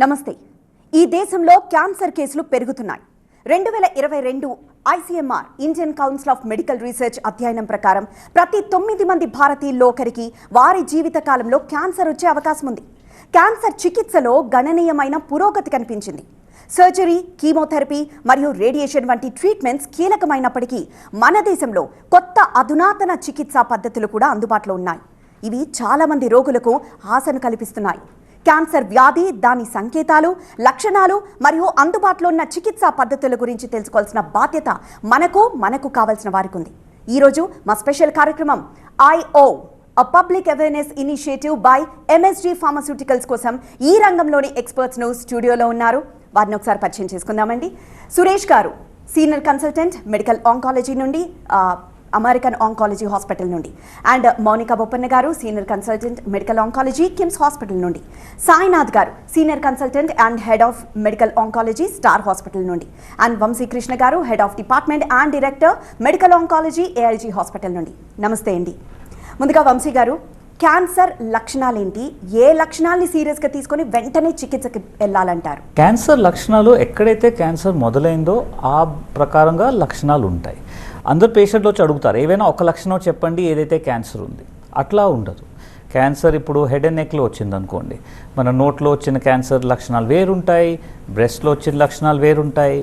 నమస్తే. ఈ దేశంలో క్యాన్సర్ కేసులు పెరుగుతున్నాయి. 2022 ICMR Indian council of medical research అధ్యయనం ప్రకారం ప్రతి 9 మంది భారతీయుల్లో ఒకరికి వారి జీవిత కాలంలో క్యాన్సర్ వచ్చే అవకాశం ఉంది. క్యాన్సర్ చికిత్సలో గణనీయమైన పురోగతి కనిపించింది. సర్జరీ, కీమోథెరపీ మరియు రేడియేషన్ వంటి ట్రీట్మెంట్స్ కీలకమైనప్పటికీ మన దేశంలో కొత్త అధునాతన చికిత్సా పద్ధతులు కూడా అందుబాటులో ఉన్నాయి. ఇవి చాలా మంది రోగులకు ఆశను కల్పిస్తున్నాయి. క్యాన్సర్ వ్యాధి, దాని సంకేతాలు, లక్షణాలు మరియు అందుబాటులో ఉన్న చికిత్సా పద్ధతుల గురించి తెలుసుకోవాల్సిన బాధ్యత మనకు కావాల్సిన వారికి ఉంది. ఈరోజు మా స్పెషల్ కార్యక్రమం IO public awareness initiative by MSG pharmaceuticals కోసం ఈ రంగంలోని ఎక్స్పర్ట్స్ను స్టూడియోలో ఉన్నారు. వారిని ఒకసారి పరిచయం చేసుకుందామండి. సురేష్ గారు సీనియర్ కన్సల్టెంట్ మెడికల్ ఆంకాలజీ నుండి, అమెరికన్ ఆంకాలజీ హాస్పిటల్ నుండి, అండ్ మౌనికా బొప్పన్న గారు senior consultant medical oncology KIMS hospital నుండి, సాయినాథ్ గారు senior consultant and head of medical oncology star hospital నుండి, అండ్ వంశీకృష్ణ గారు head of department and director medical oncology AIG hospital నుండి. నమస్తే అండి. ముందుగా వంశీ గారు, క్యాన్సర్ లక్షణాలేంటి? ఏ లక్షణాలని సీరియస్గా తీసుకొని వెంటనే చికిత్సకి వెళ్ళాలంటారు? క్యాన్సర్ లక్షణాలు ఎక్కడైతే క్యాన్సర్ మొదలైందో ఆ ప్రకారంగా లక్షణాలు ఉంటాయి. అందరు పేషెంట్లు వచ్చి అడుగుతారు, ఏవైనా ఒక లక్షణం చెప్పండి ఏదైతే క్యాన్సర్ ఉంది. అట్లా ఉండదు. క్యాన్సర్ ఇప్పుడు హెడ్ అండ్ నెక్లో వచ్చింది అనుకోండి, మన నోట్లో వచ్చిన క్యాన్సర్ లక్షణాలు వేరుంటాయి, బ్రెస్ట్లో వచ్చిన లక్షణాలు వేరుంటాయి.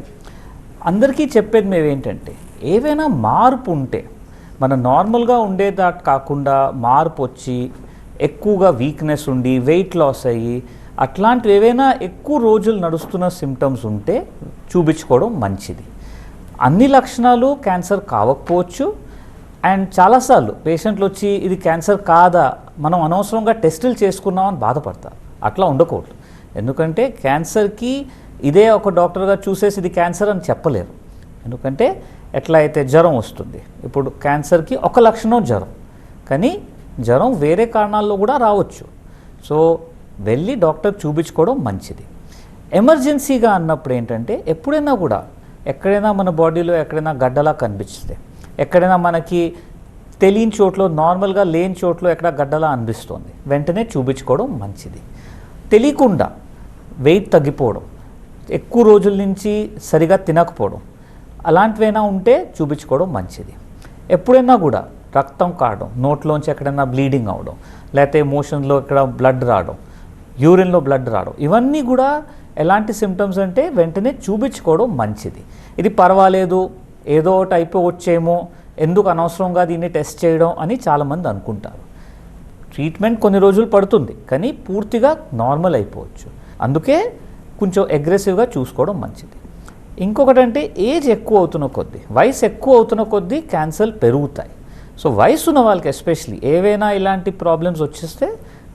అందరికీ చెప్పేది మేము ఏంటంటే, ఏవైనా మార్పు ఉంటే మన నార్మల్గా ఉండేదా కాకుండా మార్పు వచ్చి ఎక్కువగా వీక్నెస్ ఉండి వెయిట్ లాస్ అయ్యి అట్లాంటివి ఏవైనా ఎక్కువ రోజులు నడుస్తున్న సిమ్టమ్స్ ఉంటే చూపించుకోవడం మంచిది. అన్ని లక్షణాలు క్యాన్సర్ కావకపోవచ్చు. అండ్ చాలాసార్లు పేషెంట్లు వచ్చి ఇది క్యాన్సర్ కాదా, మనం అనవసరంగా టెస్టులు చేసుకున్నామని బాధపడతారు. అట్లా ఉండకూడదు. ఎందుకంటే క్యాన్సర్కి ఇదే ఒక డాక్టర్గా చూసేసి ఇది క్యాన్సర్ అని చెప్పలేరు. ఎందుకంటే ఎట్లా అయితే జ్వరం వస్తుంది, ఇప్పుడు క్యాన్సర్కి ఒక లక్షణం జ్వరం, కానీ జ్వరం వేరే కారణాల్లో కూడా రావచ్చు. సో వెళ్ళి డాక్టర్ చూపించుకోవడం మంచిది. ఎమర్జెన్సీగా అన్నప్పుడు ఏంటంటే, ఎప్పుడైనా కూడా ఎక్కడైనా మన బాడీలో ఎక్కడైనా గడ్డలా కనిపిస్తే, ఎక్కడైనా మనకి తెలియని చోట్లో నార్మల్గా లేని చోట్లో ఎక్కడ గడ్డలా అనిపిస్తుంది, వెంటనే చూపించుకోవడం మంచిది. తెలియకుండా వెయిట్ తగ్గిపోవడం, ఎక్కువ రోజుల నుంచి సరిగా తినకపోవడం, అలాంటివైనా ఉంటే చూపించుకోవడం మంచిది. ఎప్పుడైనా కూడా రక్తం కారడం, నోట్లోంచి ఎక్కడైనా బ్లీడింగ్ అవ్వడం, లేకపోతే మోషన్లో ఎక్కడ బ్లడ్ రావడం, యూరిన్లో బ్లడ్ రావడం, ఇవన్నీ కూడా ఎలాంటి సిమ్టమ్స్ అంటే వెంటనే చూపించుకోవడం మంచిది. ఇది పర్వాలేదు, ఏదో ఒకటి అయిపోవచ్చేమో, ఎందుకు అనవసరంగా దీన్ని టెస్ట్ చేయడం అని చాలామంది అనుకుంటారు. ట్రీట్మెంట్ కొన్ని రోజులు పడుతుంది, కానీ పూర్తిగా నార్మల్ అయిపోవచ్చు. అందుకే కొంచెం అగ్రెసివ్గా చూసుకోవడం మంచిది. ఇంకొకటి అంటే, ఏజ్ ఎక్కువ అవుతున్న కొద్దీ, వయసు ఎక్కువ అవుతున్న కొద్దీ క్యాన్సర్ పెరుగుతాయి. సో వయసు ఉన్న వాళ్ళకి ఎస్పెషలీ ఏవైనా ఇలాంటి ప్రాబ్లమ్స్ వచ్చేస్తే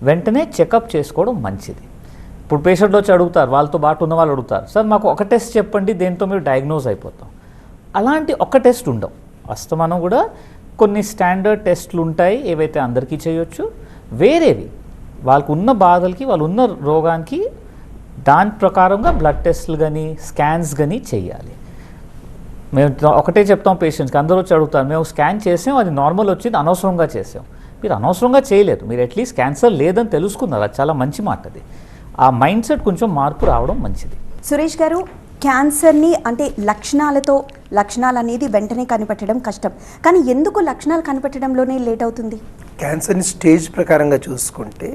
వెంటనే చెకప్ చేసుకోవడం మంచిది. ఇప్పుడు పేషెంట్లు వచ్చి అడుగుతారు, వాళ్ళతో పాటు ఉన్న వాళ్ళు అడుగుతారు, సార్ మాకు ఒక టెస్ట్ చెప్పండి దేంతో మీరు డయాగ్నోజ్ అయిపోతాం. అలాంటి ఒక టెస్ట్ ఉండవు. మనం కూడా కొన్ని స్టాండర్డ్ టెస్ట్లు ఉంటాయి, ఏవైతే అందరికీ చేయొచ్చు. వేరేవి వాళ్ళకు ఉన్న బాధలకి, వాళ్ళు ఉన్న రోగానికి దాని ప్రకారంగా బ్లడ్ టెస్ట్లు కానీ స్కాన్స్ కానీ చేయాలి. మేము ఒకటే చెప్తాం పేషెంట్స్కి, అందరూ వచ్చి అడుగుతారు, మేము స్కాన్ చేసాం, అది నార్మల్ వచ్చింది, అనవసరంగా చేసాం. మీరు అనవసరంగా చేయలేదు, మీరు అట్లీస్ట్ క్యాన్సర్ లేదని తెలుసుకున్నారు. అది చాలా మంచి మాట. అది ఆ మైండ్ సెట్ కొంచెం మార్పు రావడం మంచిది. సురేష్ గారు, క్యాన్సర్ని అంటే లక్షణాలు అనేది వెంటనే కనిపెట్టడం కష్టం, కానీ ఎందుకు లక్షణాలు కనిపెట్టడంలోనే లేట్ అవుతుంది? క్యాన్సర్ని స్టేజ్ ప్రకారంగా చూసుకుంటే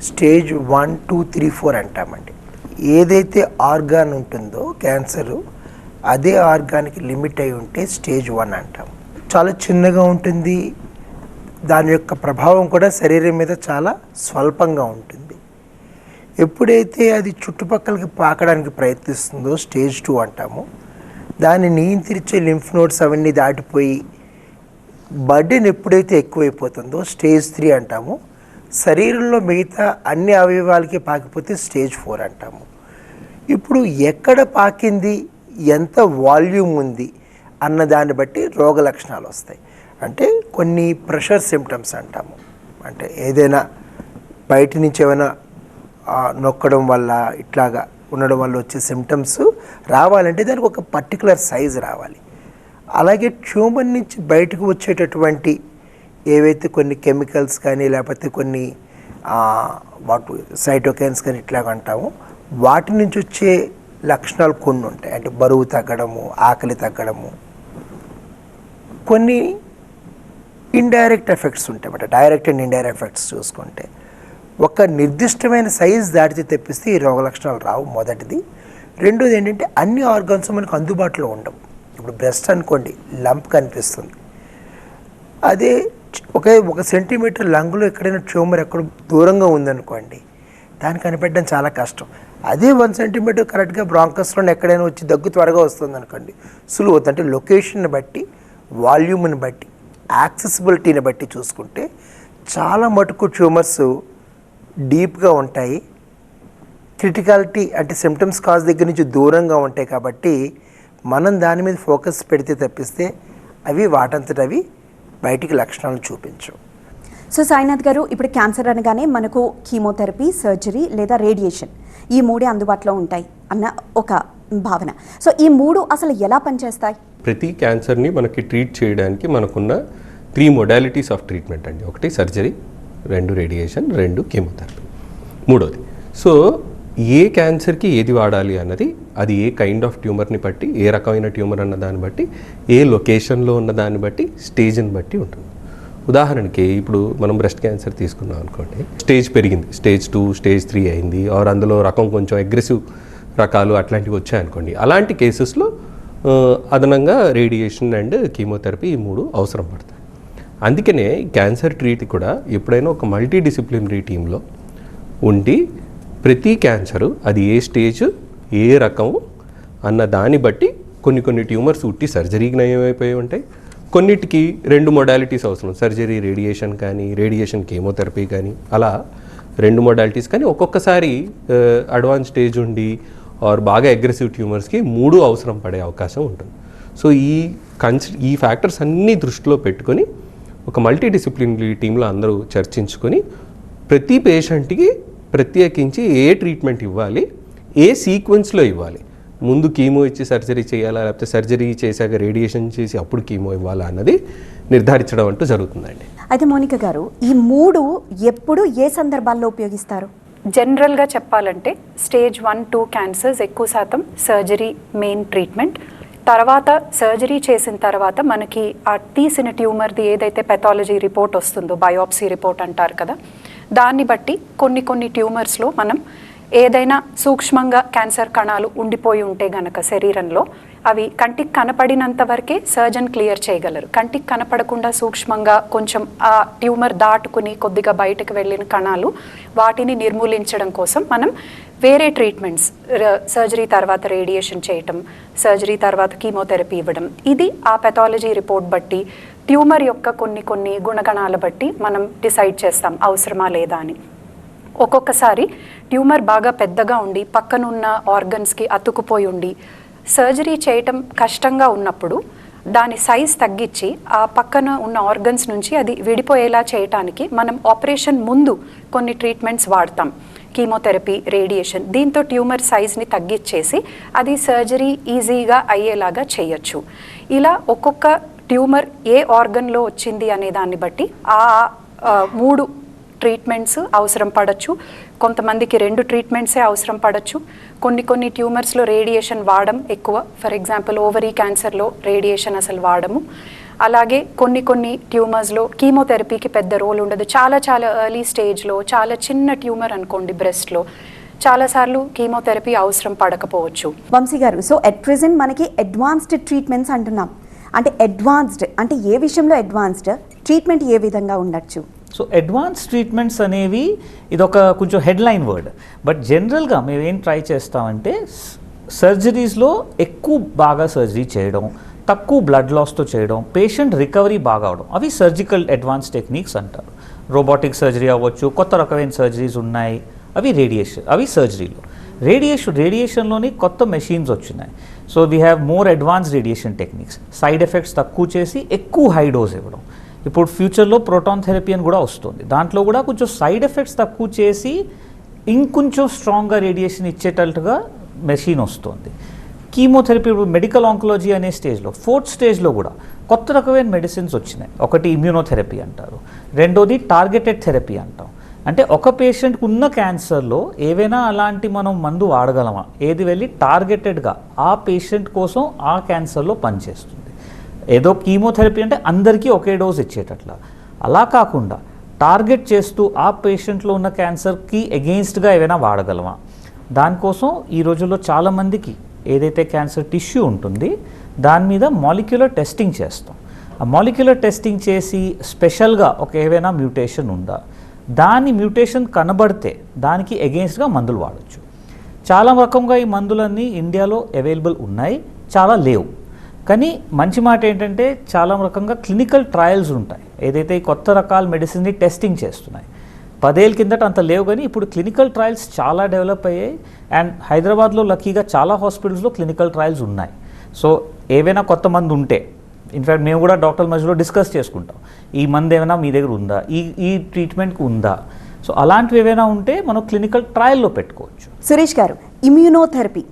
స్టేజ్ 1, 2, 3, 4 అంటామండి. ఏదైతే ఆర్గాన్ ఉంటుందో క్యాన్సరు, అదే ఆర్గాన్కి లిమిట్ అయి ఉంటే స్టేజ్ 1 అంటాం. చాలా చిన్నగా ఉంటుంది, దాని యొక్క ప్రభావం కూడా శరీరం మీద చాలా స్వల్పంగా ఉంటుంది. ఎప్పుడైతే అది చుట్టుపక్కలకి పాకడానికి ప్రయత్నిస్తుందో స్టేజ్ 2 అంటాము. దాన్ని నియంత్రించే లింఫ్ నోడ్స్ అవన్నీ దాటిపోయి బర్డెన్ ఎప్పుడైతే ఎక్కువైపోతుందో స్టేజ్ 3 అంటాము. శరీరంలో మిగతా అన్ని అవయవాలకి పాకిపోతే స్టేజ్ 4 అంటాము. ఇప్పుడు ఎక్కడ పాకింది, ఎంత వాల్యూమ్ ఉంది అన్న దాన్ని బట్టి రోగ లక్షణాలు వస్తాయి. అంటే కొన్ని ప్రెషర్ సిమ్టమ్స్ అంటాము. అంటే ఏదైనా బయట నుంచి ఏమైనా నొక్కడం వల్ల ఇట్లాగా ఉండడం వల్ల వచ్చే సిమ్టమ్స్ రావాలంటే దానికి ఒక పర్టికులర్ సైజ్ రావాలి. అలాగే ట్యూమర్ నుంచి బయటకు వచ్చేటటువంటి ఏవైతే కొన్ని కెమికల్స్ కానీ లేకపోతే కొన్ని వాటి సైటోకైన్స్ కానీ ఇట్లాగ అంటామో వాటి నుంచి వచ్చే లక్షణాలు కొన్ని ఉంటాయి. అంటే బరువు తగ్గడము, ఆకలి తగ్గడము, కొన్ని ఇండైరెక్ట్ ఎఫెక్ట్స్ ఉంటాయి. అంటే డైరెక్ట్ అండ్ ఇండైరెక్ట్ ఎఫెక్ట్స్ చూసుకుంటే ఒక నిర్దిష్టమైన సైజ్ దాటితే తెప్పిస్తే ఈ రోగ లక్షణాలు రావు, మొదటిది. రెండోది ఏంటంటే అన్ని ఆర్గాన్స్ మనకు అందుబాటులో ఉండవు. ఇప్పుడు బ్రెస్ట్ అనుకోండి, లంప్ కనిపిస్తుంది. అదే ఒక సెంటీమీటర్ లంగ్లో ఎక్కడైనా ట్యూమర్ ఎక్కడ దూరంగా ఉందనుకోండి, దాన్ని కనిపెట్టడం చాలా కష్టం. అదే 1 సెంటీమీటర్ కరెక్ట్గా బ్రాంకస్లో ఎక్కడైనా వచ్చి దగ్గు త్వరగా వస్తుంది అనుకోండి, సులువు అవుతుంది. అంటే లొకేషన్ని బట్టి, వాల్యూమ్ని బట్టి, యాక్సెసిబిలిటీని బట్టి చూసుకుంటే చాలా మటుకు ట్యూమర్స్ డీప్గా ఉంటాయి. క్రిటికాలిటీ అంటే సిమ్టమ్స్ కాజ్ దగ్గర నుంచి దూరంగా ఉంటాయి. కాబట్టి మనం దాని మీద ఫోకస్ పెడితే తప్పిస్తే అవి వాటంతట అవి బయటికి లక్షణాలను చూపించవు. సో సాయినాథ్ గారు, ఇప్పుడు క్యాన్సర్ అనగానే మనకు కీమోథెరపీ, సర్జరీ లేదా రేడియేషన్, ఈ మూడే అందుబాటులో ఉంటాయి అన్న ఒక భావన. సో ఈ మూడు అసలు ఎలా పనిచేస్తాయి? ప్రతి క్యాన్సర్ని మనకి ట్రీట్ చేయడానికి మనకున్న 3 మొడాలిటీస్ ఆఫ్ ట్రీట్మెంట్ అండి. ఒకటి సర్జరీ, 2 రేడియేషన్, 2 కీమోథెరపీ, 3వది. సో ఏ క్యాన్సర్కి ఏది వాడాలి అన్నది అది ఏ కైండ్ ఆఫ్ ట్యూమర్ని బట్టి, ఏ రకమైన ట్యూమర్ అన్న దాన్ని బట్టి, ఏ లొకేషన్లో ఉన్న దాన్ని బట్టి, స్టేజ్ని బట్టి ఉంటుంది. ఉదాహరణకి ఇప్పుడు మనం బ్రెస్ట్ క్యాన్సర్ తీసుకున్నాం అనుకోండి, స్టేజ్ పెరిగింది, స్టేజ్ 2, స్టేజ్ 3 అయింది, ఆర్ అందులో రకం కొంచెం అగ్రెసివ్ రకాలు అట్లాంటివి వచ్చాయనుకోండి, అలాంటి కేసెస్లో అదనంగా రేడియేషన్ అండ్ కీమోథెరపీ ఈ 3 అవసరం పడతాయి. అందుకనే క్యాన్సర్ ట్రీట్ కూడా ఎప్పుడైనా ఒక మల్టీ డిసిప్లినరీ టీంలో ఉండి ప్రతి క్యాన్సరు అది ఏ స్టేజ్, ఏ రకం అన్న దాన్ని బట్టి కొన్ని ట్యూమర్స్ ఉట్టి సర్జరీకి నయమైపోయి ఉంటాయి, కొన్నిటికి 2 మొడాలిటీస్ అవసరం, సర్జరీ రేడియేషన్ కానీ, రేడియేషన్ కీమోథెరపీ కానీ, అలా 2 మొడాలిటీస్. కానీ ఒక్కొక్కసారి అడ్వాన్స్ స్టేజ్ ఉండి ఆర్ బాగా అగ్రెసివ్ ట్యూమర్స్కి 3 అవసరం పడే అవకాశం ఉంటుంది. సో ఈ ఫ్యాక్టర్స్ అన్నీ దృష్టిలో పెట్టుకొని ఒక మల్టీ డిసిప్లినరీ టీంలో అందరూ చర్చించుకొని ప్రతి పేషెంట్కి ప్రత్యేకించి ఏ ట్రీట్మెంట్ ఇవ్వాలి, ఏ సీక్వెన్స్లో ఇవ్వాలి, ముందు కీమో ఇచ్చి సర్జరీ చేయాలా, లేకపోతే సర్జరీ చేశాక రేడియేషన్ చేసి అప్పుడు కీమో ఇవ్వాలా అన్నది నిర్ధారించడం అంటూ జరుగుతుందండి. అయితే మోనిక గారు, ఈ 3 ఎప్పుడు ఏ సందర్భాల్లో ఉపయోగిస్తారు? జనరల్గా చెప్పాలంటే స్టేజ్ 1, 2 క్యాన్సర్స్ ఎక్కువ శాతం సర్జరీ మెయిన్ ట్రీట్మెంట్. తర్వాత సర్జరీ చేసిన తర్వాత మనకి ఆ తీసిన ట్యూమర్ది ఏదైతే పెథాలజీ రిపోర్ట్ వస్తుందో, బయోప్సీ రిపోర్ట్ అంటారు కదా, దాన్ని బట్టి కొన్ని ట్యూమర్స్లో మనం ఏదైనా సూక్ష్మంగా క్యాన్సర్ కణాలు ఉండిపోయి ఉంటే గనక శరీరంలో అవి కంటికి కనపడినంత వరకే సర్జన్ క్లియర్ చేయగలరు. కంటికి కనపడకుండా సూక్ష్మంగా కొంచెం ఆ ట్యూమర్ దాటుకుని కొద్దిగా బయటకు వెళ్ళిన కణాలు, వాటిని నిర్మూలించడం కోసం మనం వేరే ట్రీట్మెంట్స్, సర్జరీ తర్వాత రేడియేషన్ చేయటం, సర్జరీ తర్వాత కీమోథెరపీ ఇవ్వడం, ఇది ఆ పెథాలజీ రిపోర్ట్ బట్టి, ట్యూమర్ యొక్క కొన్ని గుణగణాల బట్టి మనం డిసైడ్ చేస్తాం అవసరమా లేదా అని. ఒక్కొక్కసారి ట్యూమర్ బాగా పెద్దగా ఉండి పక్కనున్న ఆర్గన్స్కి అతుకుపోయి ఉండి సర్జరీ చేయటం కష్టంగా ఉన్నప్పుడు దాని సైజ్ తగ్గించి ఆ పక్కన ఉన్న ఆర్గన్స్ నుంచి అది విడిపోయేలా చేయటానికి మనం ఆపరేషన్ ముందు కొన్ని ట్రీట్మెంట్స్ వాడతాం, కీమోథెరపీ, రేడియేషన్. దీంతో ట్యూమర్ సైజ్ని తగ్గించేసి అది సర్జరీ ఈజీగా అయ్యేలాగా చేయొచ్చు. ఇలా ఒక్కొక్క ట్యూమర్ ఏ ఆర్గన్లో వచ్చింది అనే దాన్ని బట్టి ఆ 3 ట్రీట్మెంట్స్ అవసరం పడవచ్చు. కొంతమందికి 2 ట్రీట్మెంట్సే అవసరం పడవచ్చు. కొన్ని ట్యూమర్స్లో రేడియేషన్ వాడడం ఎక్కువ. ఫర్ ఎగ్జాంపుల్ ఓవరీ క్యాన్సర్లో రేడియేషన్ అసలు వాడము. అలాగే కొన్ని ట్యూమర్స్లో కీమోథెరపీకి పెద్ద రోల్ ఉండదు. చాలా ఎర్లీ స్టేజ్లో చాలా చిన్న ట్యూమర్ అనుకోండి బ్రెస్ట్లో, చాలాసార్లు కీమోథెరపీ అవసరం పడకపోవచ్చు. వంశీ గారు, సో ఎట్ ప్రెజెంట్ మనకి అడ్వాన్స్డ్ ట్రీట్మెంట్స్ అంటున్నాం. అంటే అడ్వాన్స్డ్ అంటే ఏ విషయంలో అడ్వాన్స్డ్ ట్రీట్మెంట్ ఏ విధంగా ఉండొచ్చు? సో అడ్వాన్స్ ట్రీట్మెంట్స్ అనేవి ఇదొక కొంచెం హెడ్లైన్ వర్డ్, బట్ జనరల్గా మేము ఏం ట్రై చేస్తామంటే సర్జరీస్లో ఎక్కువ బాగా సర్జరీ చేయడం, తక్కువ బ్లడ్ లాస్తో చేయడం, పేషెంట్ రికవరీ బాగా అవడం, అవి సర్జికల్ అడ్వాన్స్ టెక్నిక్స్ అంటారు. రోబోటిక్ సర్జరీ అవ్వచ్చు, కొత్త రకమైన సర్జరీస్ ఉన్నాయి, అవి రేడియేషన్, అవి సర్జరీలో. రేడియేషన్లోని కొత్త మెషిన్స్ వచ్చినాయి. So we have more advance radiation techniques, side effects తక్కువ చేసి ఎక్కువ హై డోస్ ఇవ్వడం. ఇప్పుడు ఫ్యూచర్లో ప్రోటాన్ థెరపీ అని కూడా వస్తుంది, దాంట్లో కూడా కొంచెం సైడ్ ఎఫెక్ట్స్ తక్కువ చేసి ఇంకొంచెం స్ట్రాంగ్గా రేడియేషన్ ఇచ్చేటట్టుగా మెషిన్ వస్తుంది. కీమోథెరపీ ఇప్పుడు మెడికల్ ఆంకాలజీ అనే స్టేజ్లో, 4th స్టేజ్లో కూడా కొత్త రకమైన మెడిసిన్స్ వచ్చినాయి. ఒకటి ఇమ్యూనోథెరపీ అంటారు, రెండోది టార్గెటెడ్ థెరపీ అంటాం, అంటే ఒక పేషెంట్కి ఉన్న క్యాన్సర్లో ఏవైనా అలాంటి మనం మందు వాడగలమా, ఏది వెళ్ళి టార్గెటెడ్గా ఆ పేషెంట్ కోసం ఆ క్యాన్సర్లో పనిచేస్తుంది. ఏదో కీమోథెరపీ అంటే అందరికీ ఒకే డోస్ ఇచ్చేటట్లా, అలా కాకుండా టార్గెట్ చేస్తూ ఆ పేషెంట్లో ఉన్న క్యాన్సర్కి ఎగెయిన్స్ట్గా ఏవైనా వాడగలమా. దానికోసం ఈ రోజుల్లో చాలామందికి ఏదైతే క్యాన్సర్ టిష్యూ ఉంటుంది దాని మీద మాలిక్యులర్ టెస్టింగ్ చేస్తాం. ఆ మాలిక్యులర్ టెస్టింగ్ చేసి స్పెషల్గా ఒక ఏవైనా మ్యూటేషన్ ఉందా, దాని మ్యూటేషన్ కనబడితే దానికి ఎగెయిన్స్ట్గా మందులు వాడచ్చు. చాలా రకంగా ఈ మందులన్నీ ఇండియాలో అవైలబుల్ ఉన్నాయి, చాలా లేవు. కానీ మంచి మాట ఏంటంటే చాలా రకంగా క్లినికల్ ట్రయల్స్ ఉంటాయి, ఏదైతే ఈ కొత్త రకాల మెడిసిన్ని టెస్టింగ్ చేస్తున్నాయి. 10 ఏళ్ళ కిందట అంత లేవు, కానీ ఇప్పుడు క్లినికల్ ట్రయల్స్ చాలా డెవలప్ అయ్యాయి. అండ్ హైదరాబాద్లో లక్కీగా చాలా హాస్పిటల్స్లో క్లినికల్ ట్రయల్స్ ఉన్నాయి. సో ఏవైనా కొత్త మందు ఉంటే, ఇన్ఫ్యాక్ట్ మేము కూడా డాక్టర్ మధ్యలో డిస్కస్ చేసుకుంటాం, ఈ మందు ఏమైనా మీ దగ్గర ఉందా, ఈ ట్రీట్మెంట్కి ఉందా. సో అలాంటివి ఏవైనా ఉంటే మనం క్లినికల్ ట్రయల్లో పెట్టుకోవచ్చు. సురేష్ గారు, ఇమ్యూనోథెరపీ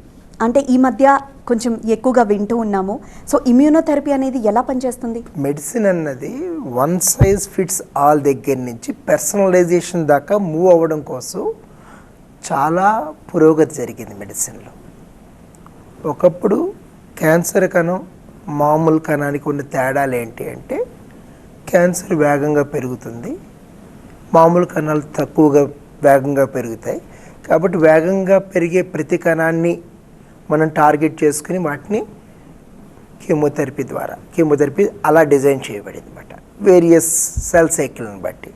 అంటే ఈ మధ్య కొంచెం ఎక్కువగా వింటూ ఉన్నాము. సో ఇమ్యూనోథెరపీ అనేది ఎలా పనిచేస్తుంది? మెడిసిన్ అన్నది వన్ సైజ్ ఫిట్స్ ఆల్ దగ్గర నుంచి పర్సనలైజేషన్ దాకా మూవ్ అవ్వడం కోసం చాలా పురోగతి జరిగింది మెడిసిన్లో. ఒకప్పుడు క్యాన్సర్ కణం మామూలు కణానికి ఉన్న తేడాలు ఏంటి అంటే, క్యాన్సర్ వేగంగా పెరుగుతుంది, మామూలు కణాలు తక్కువగా వేగంగా పెరుగుతాయి. కాబట్టి వేగంగా పెరిగే ప్రతి కణాన్ని మనం టార్గెట్ చేసుకుని వాటిని కీమోథెరపీ అలా డిజైన్ చేయబడింది అన్నమాట, వేరియస్ సెల్ సైకిల్ని బట్టి.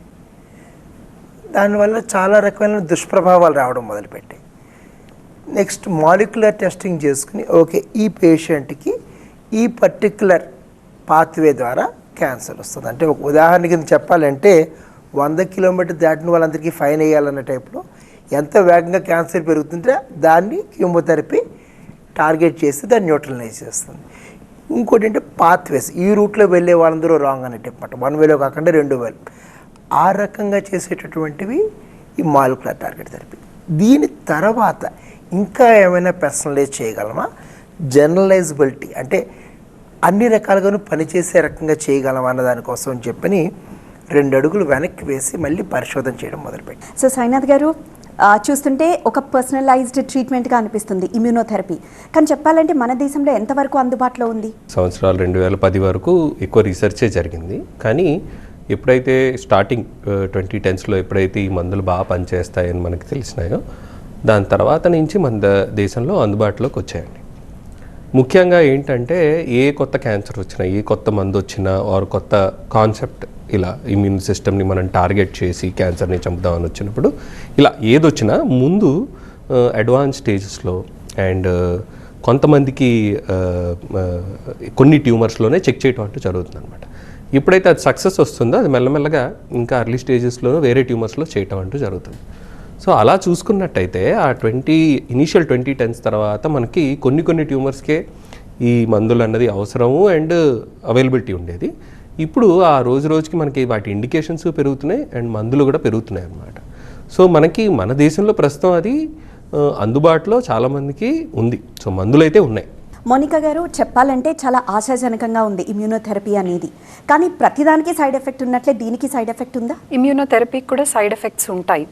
దానివల్ల చాలా రకమైన దుష్ప్రభావాలు రావడం మొదలుపెట్టాయి. నెక్స్ట్ మాలిక్యులర్ టెస్టింగ్ చేసుకుని ఓకే ఈ పేషెంట్కి ఈ పర్టిక్యులర్ పాత్వే ద్వారా క్యాన్సర్ వస్తుంది. అంటే ఒక ఉదాహరణ కింద చెప్పాలంటే 100 కిలోమీటర్ దాటిన వాళ్ళందరికీ ఫైన్ వేయాలన్న టైప్లో ఎంత వేగంగా క్యాన్సర్ పెరుగుతుంటే దాన్ని కీమోథెరపీ టార్గెట్ చేసి దాన్ని న్యూట్రలైజ్ చేస్తుంది. ఇంకోటి అంటే పాత్వేస్, ఈ రూట్లో వెళ్ళే వాళ్ళందరూ రాంగ్ అన్నట్టు అనమాట, 1 వేలో కాకుండా 2 వేలు. ఆ రకంగా చేసేటటువంటివి ఈ మాలిక్యులర్ టార్గెట్ థెరపీ. దీని తర్వాత ఇంకా ఏమైనా పర్సనలైజ్ చేయగలమా, జనరలైజబిలిటీ అంటే అన్ని రకాలుగాను పనిచేసే రకంగా చేయగలమా అన్న దానికోసం అని చెప్పని 2 అడుగులు వెనక్కి వేసి మళ్ళీ పరిశోధన చేయడం మొదలుపెట్టాం. సో సాయినాథ్ గారు, చూస్తుంటే ఒక పర్సనలైజ్డ్ ట్రీట్మెంట్గా అనిపిస్తుంది ఇమ్యూనోథెరపీ. కానీ చెప్పాలంటే మన దేశంలో ఎంతవరకు అందుబాటులో ఉంది? సంవత్సరాలు 2010 వరకు ఎక్కువ రీసెర్చే జరిగింది. కానీ ఎప్పుడైతే స్టార్టింగ్ 2010స్లో ఎప్పుడైతే ఈ మందులు బాగా పనిచేస్తాయని మనకి తెలిసినాయో, దాని తర్వాత నుంచి మన దేశంలో అందుబాటులోకి వచ్చాయండి. ముఖ్యంగా ఏంటంటే ఏ కొత్త క్యాన్సర్ వచ్చినా, ఏ కొత్త మందు వచ్చినా, ఆర్ కొత్త కాన్సెప్ట్ ఇలా ఇమ్యూన్ సిస్టమ్ని మనం టార్గెట్ చేసి క్యాన్సర్ని చంపుదామని వచ్చినప్పుడు ఇలా ఏదొచ్చినా ముందు అడ్వాన్స్ స్టేజెస్లో అండ్ కొంతమందికి కొన్ని ట్యూమర్స్లోనే చెక్ చేయటం అంటూ జరుగుతుంది అనమాట. ఎప్పుడైతే అది సక్సెస్ వస్తుందో అది మెల్లమెల్లగా ఇంకా అర్లీ స్టేజెస్లోనూ వేరే ట్యూమర్స్లో చేయటం అంటూ జరుగుతుంది. సో అలా చూసుకున్నట్టయితే ఆ ఇనీషియల్ 2010s తర్వాత మనకి కొన్ని ట్యూమర్స్కే ఈ మందులు అన్నది అవసరము అండ్ అవైలబిలిటీ ఉండేది. ఇప్పుడు ఆ రోజుకి మనకి వాటి ఇండికేషన్స్ పెరుగుతున్నాయి అండ్ మందులు కూడా పెరుగుతున్నాయి అన్నమాట. సో మనకి మన దేశంలో ప్రస్తుతం అది అందుబాటులో చాలామందికి ఉంది. సో మందులు అయితే ఉన్నాయి. మోనికా గారు, చెప్పాలంటే చాలా ఆశాజనకంగా ఉంది ఇమ్యూనోథెరపీ అనేది. కానీ ప్రతిదానికి సైడ్ ఎఫెక్ట్ ఉన్నట్లే దీనికి సైడ్ ఎఫెక్ట్ ఉందా? ఇమ్యూనోథెరపీకి కూడా సైడ్ ఎఫెక్ట్స్ ఉంటాయి.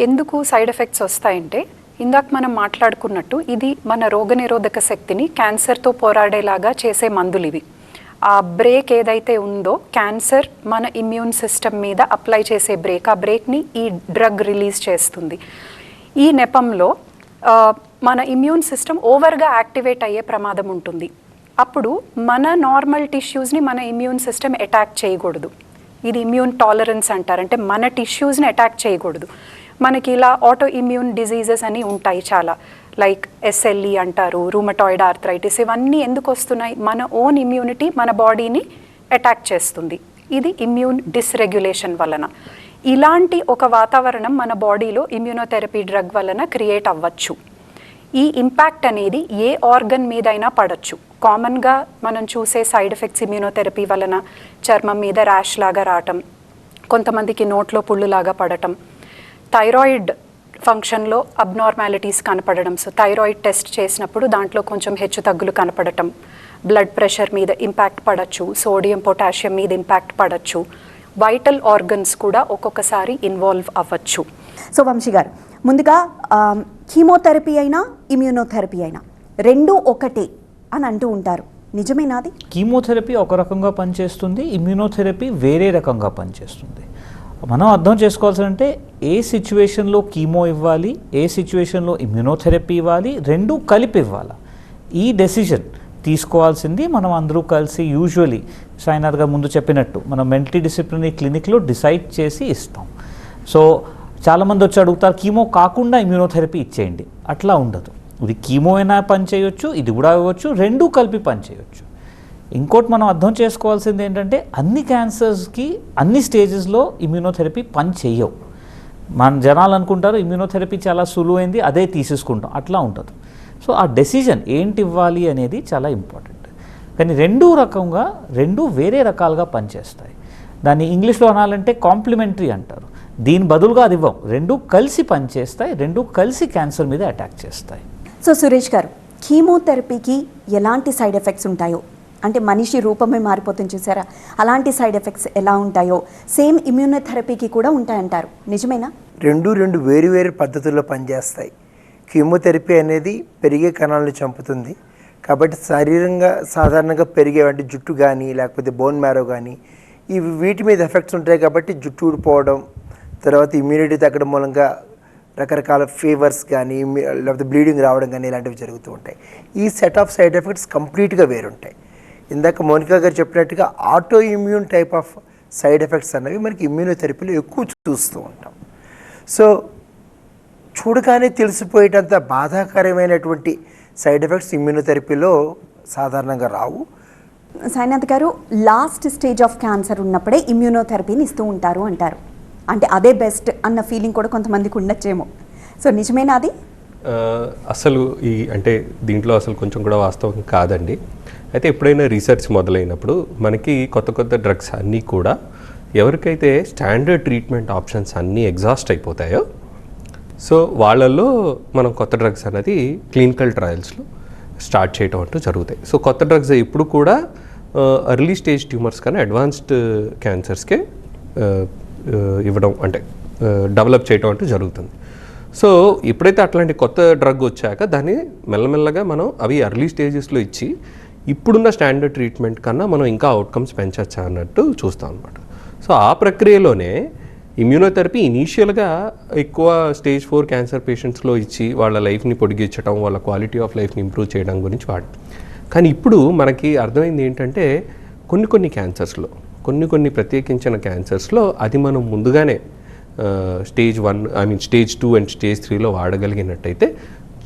ఎందుకు సైడ్ ఎఫెక్ట్స్ వస్తాయంటే, ఇందాక మనం మాట్లాడుకున్నట్టు ఇది మన రోగనిరోధక శక్తిని క్యాన్సర్తో పోరాడేలాగా చేసే మందులు ఇవి. ఆ బ్రేక్ ఏదైతే ఉందో క్యాన్సర్ మన ఇమ్యూన్ సిస్టమ్ మీద అప్లై చేసే బ్రేక్, ఆ బ్రేక్ని ఈ డ్రగ్ రిలీజ్ చేస్తుంది. ఈ నెపంలో మన ఇమ్యూన్ సిస్టమ్ ఓవర్గా యాక్టివేట్ అయ్యే ప్రమాదం ఉంటుంది. అప్పుడు మన నార్మల్ టిష్యూస్ని మన ఇమ్యూన్ సిస్టమ్ అటాక్ చేయకూడదు. ఇది ఇమ్యూన్ టాలరెన్స్ అంటారు. అంటే మన టిష్యూస్ని అటాక్ చేయకూడదు. మనకి ఇలా ఆటో ఇమ్యూన్ డిజీజెస్ అని ఉంటాయి చాలా, లైక్ SLE అంటారు, రూమటాయిడ్ ఆర్థరైటిస్. ఇవన్నీ ఎందుకు వస్తున్నాయి? మన ఓన్ ఇమ్యూనిటీ మన బాడీని అటాక్ చేస్తుంది. ఇది ఇమ్యూన్ డిస్రెగ్యులేషన్ వలన. ఇలాంటి ఒక వాతావరణం మన బాడీలో ఇమ్యూనోథెరపీ డ్రగ్ వలన క్రియేట్ అవ్వచ్చు. ఈ ఇంపాక్ట్ అనేది ఏ ఆర్గన్ మీదైనా పడచ్చు. కామన్గా మనం చూసే సైడ్ ఎఫెక్ట్స్ ఇమ్యూనోథెరపీ వలన చర్మం మీద ర్యాష్ లాగా రావటం, కొంతమందికి నోట్లో పుళ్ళులాగా పడటం, థైరాయిడ్ ఫంక్షన్లో అబ్నార్మాలిటీస్ కనపడడం. సో థైరాయిడ్ టెస్ట్ చేసినప్పుడు దాంట్లో కొంచెం హెచ్చు తగ్గులు కనపడటం, బ్లడ్ ప్రెషర్ మీద ఇంపాక్ట్ పడచ్చు, సోడియం పొటాషియం మీద ఇంపాక్ట్ పడచ్చు, వైటల్ ఆర్గన్స్ కూడా ఒక్కొక్కసారి ఇన్వాల్వ్ అవ్వచ్చు. సో వంశీ గారు, ముందుగా కీమోథెరపీ అయినా ఇమ్యూనోథెరపీ అయినా రెండూ ఒకటే అని అంటూ ఉంటారు, నిజమేనాది? కీమోథెరపీ ఒక రకంగా పనిచేస్తుంది, ఇమ్యూనోథెరపీ వేరే రకంగా పనిచేస్తుంది. మనం అర్థం చేసుకోవాల్సిందంటే ఏ సిచ్యువేషన్లో కీమో ఇవ్వాలి, ఏ సిచ్యువేషన్లో ఇమ్యూనోథెరపీ ఇవ్వాలి, రెండూ కలిపి ఇవ్వాలి. ఈ డెసిషన్ తీసుకోవాల్సింది మనం అందరూ కలిసి యూజువలీ సాయినాథ్ ముందు చెప్పినట్టు మనం మల్టీ డిసిప్లినరీ క్లినిక్లో డిసైడ్ చేసి ఇస్తాం. సో చాలామంది వచ్చి అడుగుతారు కీమో కాకుండా ఇమ్యూనోథెరపీ ఇచ్చేయండి. అట్లా ఉండదు. ఇది కీమో అయినా పని చేయొచ్చు, ఇది కూడా ఇవ్వచ్చు, రెండూ కలిపి పని చేయొచ్చు. ఇంకోటి మనం అర్థం చేసుకోవాల్సింది ఏంటంటే అన్ని క్యాన్సర్స్కి అన్ని స్టేజెస్లో ఇమ్యూనోథెరపీ పని చేయవు. మన జనాలు అనుకుంటారు ఇమ్యూనోథెరపీ చాలా సులువైంది అదే తీసేసుకుంటాం, అట్లా ఉంటుంది. సో ఆ డెసిజన్ ఏంటి ఇవ్వాలి అనేది చాలా ఇంపార్టెంట్. కానీ రెండు వేరే రకాలుగా పనిచేస్తాయి. దాన్ని ఇంగ్లీష్లో అనాలంటే కాంప్లిమెంటరీ అంటారు. దీని బదులుగా అది ఇవ్వం, రెండూ కలిసి పనిచేస్తాయి, రెండూ కలిసి క్యాన్సర్ మీద అటాక్ చేస్తాయి. సో సురేష్ గారు, కీమోథెరపీకి ఎలాంటి సైడ్ ఎఫెక్ట్స్ ఉంటాయో, అంటే మనిషి రూపమే మారిపోతుంది చూసారా, అలాంటి సైడ్ ఎఫెక్ట్స్ ఎలా ఉంటాయో సేమ్ ఇమ్యూనోథెరపీకి కూడా ఉంటాయంటారు, నిజమేనా? రెండు వేరు పద్ధతుల్లో పనిచేస్తాయి. కీమోథెరపీ అనేది పెరిగే కణాలను చంపుతుంది కాబట్టి సాధారణంగా పెరిగే అంటే జుట్టు కానీ లేకపోతే బోన్ మ్యారో కానీ వీటి మీద ఎఫెక్ట్స్ ఉంటాయి కాబట్టి జుట్టు ఊడిపోవడం, తర్వాత ఇమ్యూనిటీ తగ్గడం మూలంగా రకరకాల ఫీవర్స్ కానీ లేకపోతే బ్లీడింగ్ రావడం కానీ ఇలాంటివి జరుగుతూ ఉంటాయి. ఈ సెట్ ఆఫ్ సైడ్ ఎఫెక్ట్స్ కంప్లీట్గా వేరుంటాయి. ఇందాక మోనికా గారు చెప్పినట్టుగా auto immune type of side effects అన్నవి మనకి ఇమ్యూనోథెరపీలో ఎక్కువ చూస్తూ ఉంటాం. సో చూడగానే తెలిసిపోయేటంత బాధాకరమైనటువంటి సైడ్ ఎఫెక్ట్స్ ఇమ్యూనోథెరపీలో సాధారణంగా రావు. సాయినాథ్ గారు, లాస్ట్ స్టేజ్ ఆఫ్ క్యాన్సర్ ఉన్నప్పుడే ఇమ్యూనోథెరపీని ఇస్తూ ఉంటారు అంటారు, అంటే అదే బెస్ట్ అన్న ఫీలింగ్ కూడా కొంతమందికి ఉండొచ్చేమో. సో నిజమేనా అది? అసలు అంటే దీంట్లో అసలు కొంచెం కూడా వాస్తవం కాదండి. అయితే ఎప్పుడైనా రీసెర్చ్ మొదలైనప్పుడు మనకి కొత్త డ్రగ్స్ అన్నీ కూడా ఎవరికైతే స్టాండర్డ్ ట్రీట్మెంట్ ఆప్షన్స్ అన్నీ ఎగ్జాస్ట్ అయిపోతాయో సో వాళ్ళల్లో మనం కొత్త డ్రగ్స్ అనేది క్లినికల్ ట్రయల్స్లో స్టార్ట్ చేయడం అంటూ జరుగుతాయి. సో కొత్త డ్రగ్స్ ఇప్పుడు కూడా ఎర్లీ స్టేజ్ ట్యూమర్స్ కానీ అడ్వాన్స్డ్ క్యాన్సర్స్కే ఇవ్వడం అంటే డెవలప్ చేయడం అంటూ జరుగుతుంది. సో ఎప్పుడైతే అట్లాంటి కొత్త డ్రగ్ వచ్చాక దాన్ని మెల్లమెల్లగా మనం అవి ఎర్లీ స్టేజెస్లో ఇచ్చి ఇప్పుడున్న స్టాండర్డ్ ట్రీట్మెంట్ కన్నా మనం ఇంకా అవుట్కమ్స్ పెంచచ్చా అన్నట్టు చూస్తాం అనమాట. సో ఆ ప్రక్రియలోనే ఇమ్యూనోథెరపీ ఇనీషియల్గా ఎక్కువ స్టేజ్ 4 క్యాన్సర్ పేషెంట్స్లో ఇచ్చి వాళ్ళ లైఫ్ని పొడిగించడం, వాళ్ళ క్వాలిటీ ఆఫ్ లైఫ్ని ఇంప్రూవ్ చేయడం గురించి కానీ ఇప్పుడు మనకి అర్థమైంది ఏంటంటే కొన్ని క్యాన్సర్స్లో కొన్ని ప్రత్యేకించిన క్యాన్సర్స్లో అది మనం ముందుగానే స్టేజ్ 1 స్టేజ్ 2 అండ్ స్టేజ్ 3లో వాడగలిగినట్టయితే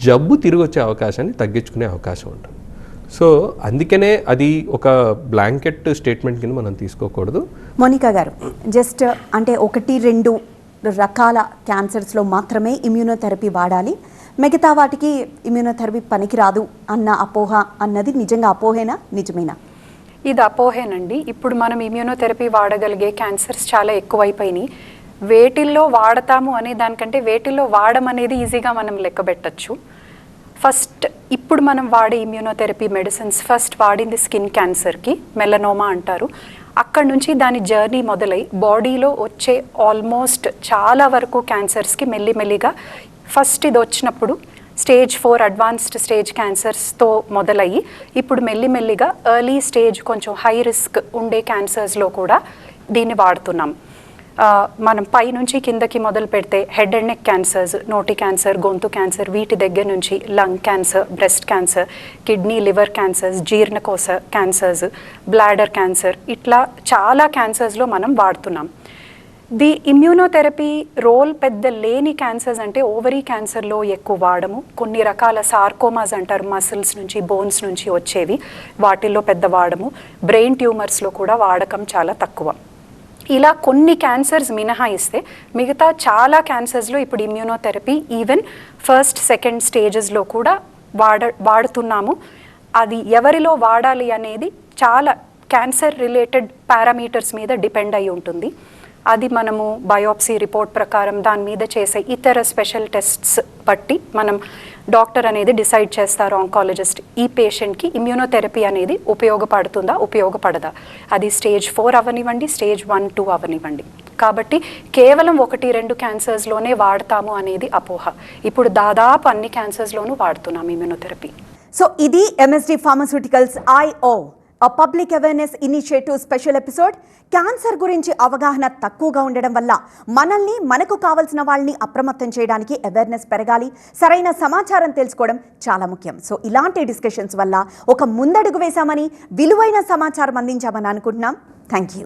జబ్బు తిరిగి వచ్చే అవకాశాన్ని తగ్గించుకునే అవకాశం ఉంటుంది. సో అందుకనే అది ఒక బ్లాంకెట్ స్టేట్మెంట్ కింద మనం తీసుకోకూడదు. మోనికా గారు, జస్ట్ అంటే 1-2 రకాల క్యాన్సర్స్లో మాత్రమే ఇమ్యూనోథెరపీ వాడాలి, మిగతా వాటికి ఇమ్యూనోథెరపీ పనికిరాదు అన్న అపోహ అన్నది నిజంగా అపోహేనా, నిజమేనా? ఇది అపోహేనండి. ఇప్పుడు మనం ఇమ్యూనోథెరపీ వాడగలిగే క్యాన్సర్స్ చాలా ఎక్కువైపోయినాయి. వేటిల్లో వాడతాము అనే దానికంటే వేటిల్లో వాడమనేది ఈజీగా మనం లెక్క పెట్టచ్చు. ఫస్ట్ ఇప్పుడు మనం వాడే ఇమ్యూనోథెరపీ మెడిసిన్స్ ఫస్ట్ వాడింది స్కిన్ క్యాన్సర్కి, మెలనోమా అంటారు. అక్కడి నుంచి దాని జర్నీ మొదలై బాడీలో వచ్చే ఆల్మోస్ట్ చాలా వరకు క్యాన్సర్స్కి మెల్లిమెల్లిగా ఫస్ట్ ఇది వచ్చినప్పుడు స్టేజ్ 4 అడ్వాన్స్డ్ స్టేజ్ క్యాన్సర్స్తో మొదలయ్యి ఇప్పుడు మెల్లిమెల్లిగా ఎర్లీ స్టేజ్ కొంచెం హై రిస్క్ ఉండే క్యాన్సర్స్లో కూడా దీన్ని వాడుతున్నాం. మనం పై నుంచి కిందకి మొదలు పెడితే హెడ్ అండ్ నెక్ క్యాన్సర్స్, నోటి క్యాన్సర్, గొంతు క్యాన్సర్, వీటి దగ్గర నుంచి lung cancer, breast cancer, kidney liver cancers, జీర్ణకోశ క్యాన్సర్స్, బ్లాడర్ క్యాన్సర్, ఇట్లా చాలా క్యాన్సర్స్లో మనం వాడుతున్నాం. ది ఇమ్యూనోథెరపీ రోల్ పెద్ద లేని క్యాన్సర్స్ అంటే ఓవరీ క్యాన్సర్లో ఎక్కువ వాడము, కొన్ని రకాల సార్కోమాస్ అంటారు మసిల్స్ నుంచి బోన్స్ నుంచి వచ్చేవి, వాటిల్లో పెద్ద వాడము, బ్రెయిన్ ట్యూమర్స్లో కూడా వాడకం చాలా తక్కువ. ఇలా కొన్ని క్యాన్సర్స్ మినహాయిస్తే మిగతా చాలా క్యాన్సర్స్లో ఇప్పుడు ఇమ్యూనోథెరపీ ఈవెన్ 1st, 2nd స్టేజెస్లో కూడా వాడుతున్నాము. అది ఎవరిలో వాడాలి అనేది చాలా క్యాన్సర్ రిలేటెడ్ పారామీటర్స్ మీద డిపెండ్ అయి ఉంటుంది. అది మనము బయోప్సీ రిపోర్ట్ ప్రకారం దాని మీద చేసే ఇతర స్పెషల్ టెస్ట్స్ బట్టి మనం డాక్టర్ అనేది డిసైడ్ చేస్తారు, ఆంకాలజిస్ట్, ఈ పేషెంట్కి ఇమ్యూనోథెరపీ అనేది ఉపయోగపడుతుందా ఉపయోగపడదా, అది స్టేజ్ 4 అవనివ్వండి, స్టేజ్ 1, 2 అవనివ్వండి. కాబట్టి కేవలం 1-2 క్యాన్సర్స్లోనే వాడతాము అనేది అపోహ. ఇప్పుడు దాదాపు అన్ని క్యాన్సర్స్లోనూ వాడుతున్నాం ఇమ్యూనోథెరపీ. సో ఇది MSD pharmaceuticals IO public awareness initiative special episode. Cancer గురించి అవగాహన తక్కువగా ఉండడం వల్ల మనల్ని, మనకు కావాల్సిన వాళ్ళని అప్రమత్తం చేయడానికి అవేర్నెస్ పెరగాలి, సరైన సమాచారం తెలుసుకోవడం చాలా ముఖ్యం. సో ఇలాంటి డిస్కషన్స్ వల్ల ఒక ముందడుగు వేశామని, విలువైన సమాచారం అందించామని అనుకుంటున్నాం. Thank you.